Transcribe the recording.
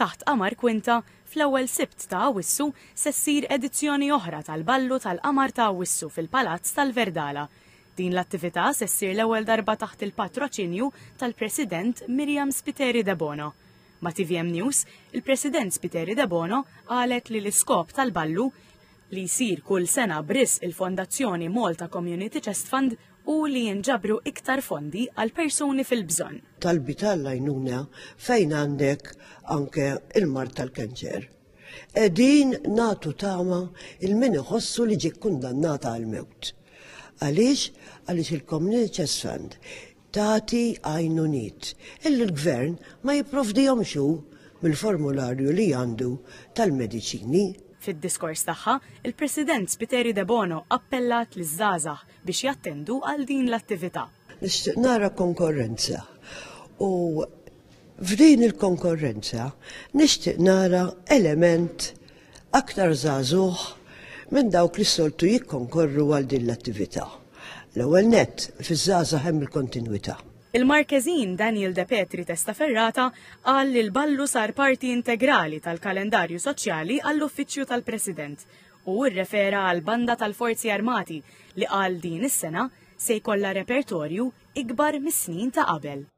taħt Qamar Kwinta fl-ewwel Sibt ta' Awwissu se ssir edizzjoni oħra tal-Ballu tal-Qamar ta' Awwissu fil-Palazz tal-Verdala. Din l-attività se ssir l-ewwel darba taħt il-patroċinju tal-President Miriam Spiteri De Bono. Ma' TVM News, il-President Spiteri De Bono qalet li l-iskop tal-Ballu li jsir kull sena bris il-Fondazzjoni Malta Community Chest Fund u li jinġabru iktar fondi għal persuni fil-bżonn. Talbi tal-għajnuna fejn għandek anke il-mart tal-kanċer. Din natu tama il-min iħossu li ġi kundannata għal-mewt. Għaliex il-Community Chest Fund tagħti għajnuniet. Il-gvern ma jipprovdihom xu mill-formularju li għandu tal-mediċini. Fid-diskors tagħha, il-President Spiteri De Bono appellat liż-żgħażagħ biex jattendu għal din l-attività. Nixtieq nara konkurrenza u f'din il-konkurrenza nixtieq nara element aktar żagħżugħ minn dawk li soltu jikkonkorru għal din l-attività. L-ewwel nett fiż-żgħażagħ hemm il-kontinwità. Il-Markezin Daniel De Petri Testaferrata qal li l-Ballu sar parti integrali tal-kalendarju soċjali għall-Uffiċċju tal-President u rrefera għal banda tal-Forzi Armati li qal din is-sena se jkollha repertorju ikbar mis-snin ta' qabel.